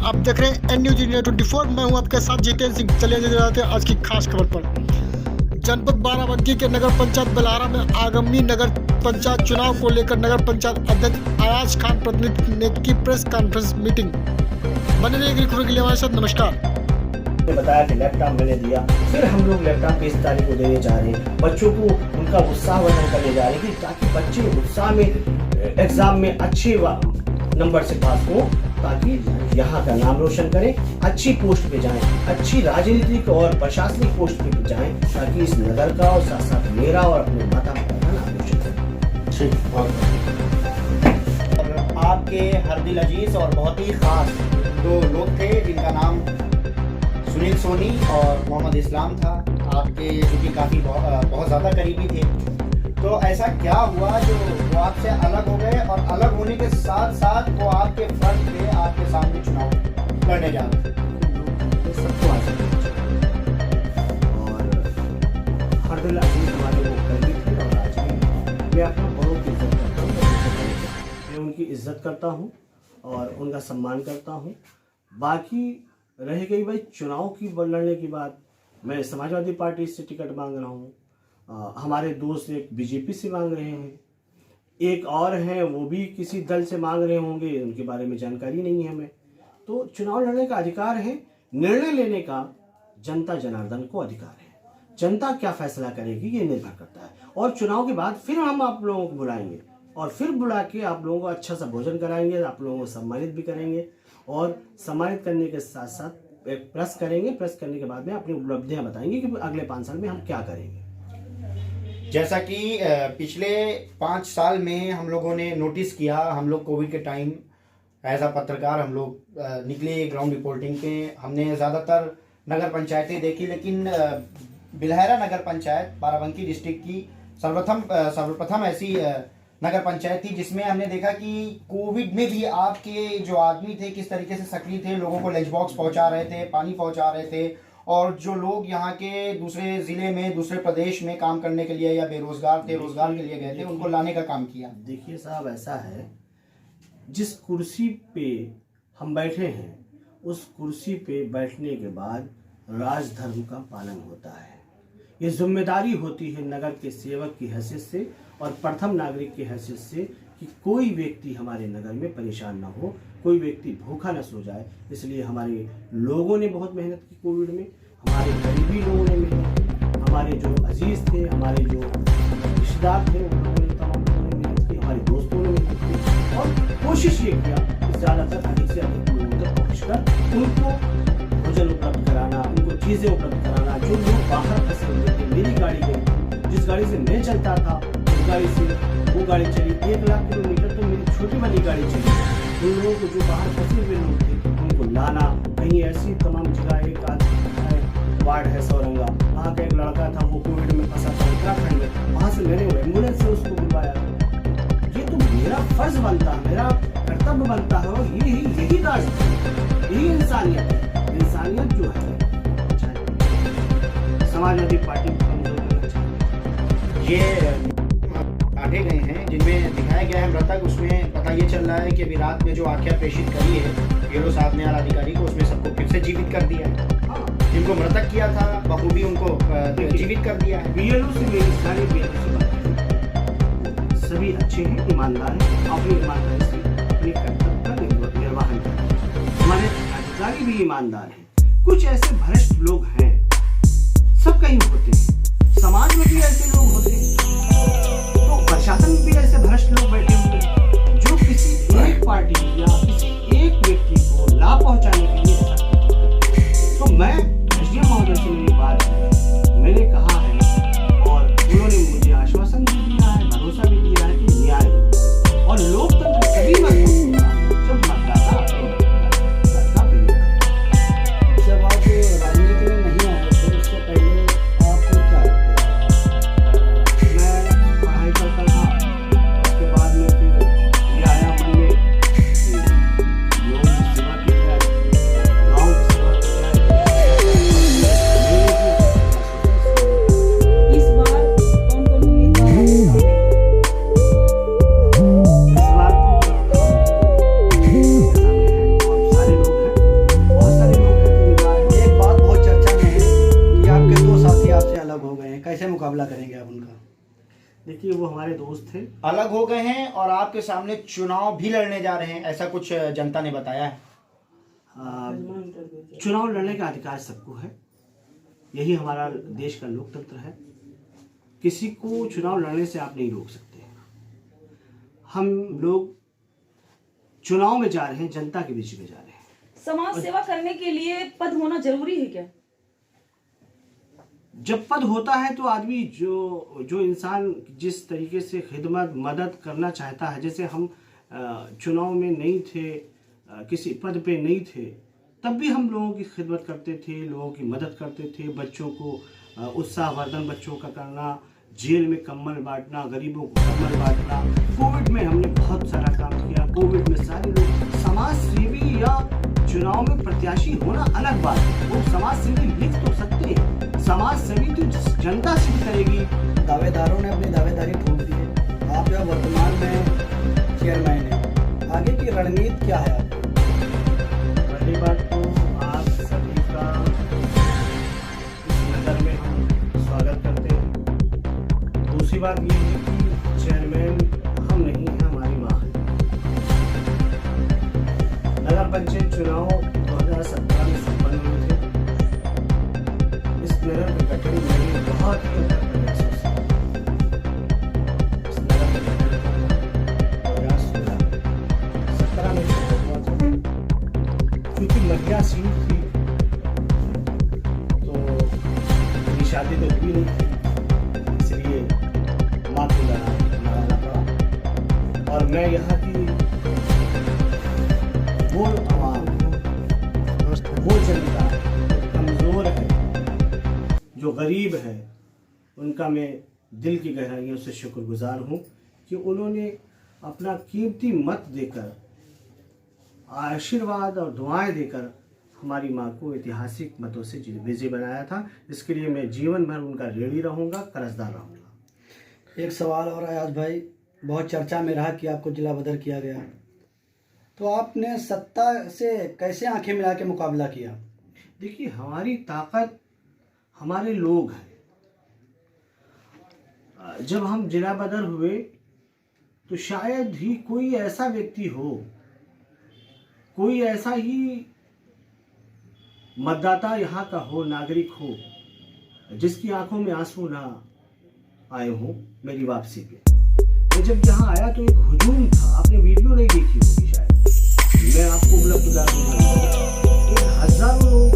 आप देख रहे हैं एन न्यूज इंडिया 24। मैं हूं आपके साथ जितेंद्र सिंह। चलिए नजर आते हैं आज की खास खबर पर। जनपद बाराबंकी के नगर पंचायत बेलहारा में आगामी नगर पंचायत चुनाव को लेकर नगर पंचायत अध्यक्ष अयाज खान प्रतिनिधि ने की प्रेस कॉन्फ्रेंस मीटिंग। बने रहिए खबरों के लिए हमारे साथ। नमस्कार। बताया कि लैपटॉप मैंने दिया, फिर हम लोग लैपटॉप 20 तारीख को देने जा रहे हैं। बच्चों को उनका उत्साह वर्धन करने जा रहे हैं ताकि बच्चे उत्साह में एग्जाम में अच्छे नंबर से पास हो, ताकि यहाँ का नाम रोशन करें, अच्छी पोस्ट पे जाएं, अच्छी राजनीतिक और प्रशासनिक पोस्ट पे जाएं, ताकि इस नगर का और साथ साथ मेरा और अपने माता पिता का नाम रोशन करें। ठीक। और आपके हरदिल अजीज और बहुत ही खास दो लोग थे जिनका नाम सुनील सोनी और मोहम्मद इस्लाम था, आपके जो कि काफ़ी बहुत ज़्यादा करीबी थे। तो ऐसा क्या हुआ जो वो आपसे अलग हो गए और अलग होने के साथ साथ वो आपके फ्रंट पे आपके सामने चुनाव लड़ने जा रहे थे? सबको और हरदिल अजीज हमारे वो करीबी थे और आज भी मैं अपने बड़ों की इज्जत करता हूँ। मैं उनकी इज्जत करता हूँ और उनका सम्मान करता हूँ। बाकी रह गई भाई चुनाव की लड़ने की बात, मैं समाजवादी पार्टी से टिकट मांग रहा हूँ। हमारे दोस्त एक बीजेपी से मांग रहे हैं, एक और हैं वो भी किसी दल से मांग रहे होंगे, उनके बारे में जानकारी नहीं है हमें। तो चुनाव लड़ने का अधिकार है, निर्णय लेने का जनता जनार्दन को अधिकार है। जनता क्या फैसला करेगी ये निर्भर करता है। और चुनाव के बाद फिर हम आप लोगों को बुलाएंगे और फिर बुला के आप लोगों को अच्छा सा भोजन कराएंगे, आप लोगों को सम्मानित भी करेंगे और सम्मानित करने के साथ साथ एक प्रेस करेंगे। प्रेस करने के बाद में अपनी उपलब्धियां बताएंगे कि अगले 5 साल में हम क्या करेंगे। जैसा कि पिछले 5 साल में हम लोगों ने नोटिस किया, हम लोग कोविड के टाइम एज अ पत्रकार हम लोग निकले ग्राउंड रिपोर्टिंग पे। हमने ज़्यादातर नगर पंचायतें देखी, लेकिन बेलहारा नगर पंचायत बाराबंकी डिस्ट्रिक्ट की सर्वप्रथम ऐसी नगर पंचायत थी जिसमें हमने देखा कि कोविड में भी आपके जो आदमी थे किस तरीके से सक्रिय थे, लोगों को लंच बॉक्स पहुंचा रहे थे, पानी पहुंचा रहे थे। और जो लोग यहाँ के दूसरे ज़िले में दूसरे प्रदेश में काम करने के लिए या बेरोजगार थे, रोजगार के लिए गए थे, उनको लाने का काम किया। देखिए साहब, ऐसा है जिस कुर्सी पे हम बैठे हैं उस कुर्सी पे बैठने के बाद राजधर्म का पालन होता है। ये जिम्मेदारी होती है नगर के सेवक की हैसियत से और प्रथम नागरिक की हैसियत से कि कोई व्यक्ति हमारे नगर में परेशान ना हो, कोई व्यक्ति भूखा न सो जाए। इसलिए हमारे लोगों ने बहुत मेहनत की कोविड में, हमारे गरीबी लोगों ने मेहनत, हमारे जो अजीज थे, हमारे जो रिश्तेदार थे, उन लोगों ने तमाम लोगों ने मेहनत की, हमारे दोस्तों ने मेहनत की और कोशिश ये किया कि ज़्यादातर अधिक से अधिक लोगों तक पहुँचकर उनको भोजन उपलब्ध कराना, उनको चीज़ें उपलब्ध कराना। जो लोग बाहर फंसे हुए थे, मेरी गाड़ी गई, जिस गाड़ी से मैं चलता था उस गाड़ी से वो गाड़ी चली, 1 लाख किलोमीटर तो मेरी छोटी वाली गाड़ी चली। उन लोगों को जो बाहर फंसे हुए लोग थे उनको लाना, कहीं ऐसी तमाम जगह, एक वार्ड है सौरंगा, वहाँ का एक लड़का था वो कोविड में फंसा था उत्तराखंड में, वहाँ से मैंने एम्बुलेंस से उसको बुलवाया। ये तो मेरा फर्ज बनता है, मेरा कर्तव्य बनता है और यही राज है, यही इंसानियत है। इंसानियत जो है समाजवादी पार्टी को कमजोर करना चाहिए। ये काटे गए हैं जिनमें दिखाया गया है मृतक, उसमें पता ये चल रहा है कि अभी रात में जो आख्या प्रेषित करी है ब्यूरो साहब ने अधिकारी को, उसमें सबको फिर से जीवित कर दिया है। जिनको मृतक किया था बखूबी उनको जीवित कर दिया है। बीएलओ से मेरी सारी सभी अच्छे हैं, ईमानदार हैं, अपनी ईमानदारी से अपने कर्तव्य का निर्वहन करते हैं। हमारे अधिकारी भी ईमानदार हैं। कुछ ऐसे भ्रष्ट लोग हैं, सब कहीं होते हैं, समाज में भी ऐसे लोग होते हैं, तो प्रशासन में भी ऐसे भ्रष्ट लोग बैठे होते हैं जो किसी एक पार्टी या किसी एक व्यक्ति को लाभ पहुंचाने के लिए ऐसा करते हैं। तो मैं एसडीएम महोदय से मेरी बात है, मैंने कहा है और उन्होंने मुझे आश्वासन भी दिया है, भरोसा भी दिया है कि न्याय और लोकतंत्र तभी मजबूत होगा जब मतदाता अपने अधिकार का प्रयोग करें। जब आप राजनीति में नहीं आए थे उससे पहले आप क्या करते? मैं पढ़ाई करता था, उसके बाद में फिर ये आया मन में कि लोगों की सेवा की जाए, गाँव की सेवा की जाए। मुकाबला करेंगे आप उनका? देखिए, वो हमारे दोस्त थे। अलग हो गए हैं और आपके सामने चुनाव भी लड़ने जा रहे हैं, ऐसा कुछ जनता ने बताया है। चुनाव लड़ने का अधिकार सबको है, यही हमारा देश का लोकतंत्र है। किसी को चुनाव लड़ने से आप नहीं रोक सकते। हम लोग चुनाव में जा रहे हैं, जनता के बीच में जा रहे हैं। समाज सेवा करने के लिए पद होना जरूरी है क्या? जब पद होता है तो आदमी जो इंसान जिस तरीके से खिदमत मदद करना चाहता है, जैसे हम चुनाव में नहीं थे, किसी पद पे नहीं थे, तब भी हम लोगों की खिदमत करते थे, लोगों की मदद करते थे। बच्चों को उत्साहवर्धन बच्चों का करना, जेल में कंबल बांटना, गरीबों को कंबल बांटना। कोविड में हमने बहुत सारा काम किया। कोविड में सारे लोग समाज सेवी या चुनाव में प्रत्याशी होना अलग बात है, वो समाज सेवी लिख तो सकते हैं। समाज सेवी तो जनता से करेगी। दावेदारों ने अपनी दावेदारी ठोक दी है। आप जो वर्तमान में चेयरमैन हैं, आगे की रणनीति क्या है आपकी? पहली बात तो आप सभी का इस नगर में हम स्वागत करते हैं। दूसरी बात ये है कि चेयरमैन हम नहीं हैं, हमारी माँ है। नगर पंचायत चुनाव 2017 में संपन्न हुए थे। इस नगर का गठन मेरे बहुत ही अथक प्रयासों से इस नगर का गठन 2016-17 में हुआ था। क्योंकि महिला सीट थी तो मेरी शादी तो हुई नहीं थी, इसलिए माँ को लगाना पड़ा। और मैं यहाँ की वो आवाम, वो जनता कमज़ोर है, जो गरीब है, उनका मैं दिल की गहराइयों से शुक्रगुजार हूँ कि उन्होंने अपना कीमती मत देकर, आशीर्वाद और दुआएं देकर हमारी माँ को ऐतिहासिक मतों से विजयी बनाया था। इसके लिए मैं जीवन भर उनका ऋणी रहूँगा, कर्जदार रहूँगा। एक सवाल और आयाज भाई, बहुत चर्चा में रहा कि आपको जिला बदर किया गया, तो आपने सत्ता से कैसे आंखें मिला के मुकाबला किया? देखिए, हमारी ताकत हमारे लोग हैं। जब हम जिला बदर हुए तो शायद ही कोई ऐसा व्यक्ति हो, कोई ऐसा ही मतदाता यहाँ का हो, नागरिक हो, जिसकी आंखों में आंसू ना आए हो मेरी वापसी पे। मैं जब यहाँ आया तो एक हुजूम था, आपने वीडियो नहीं देखी होगी शायद, मैं आपको उपलब्ध करा दूंगा। 1000 लोग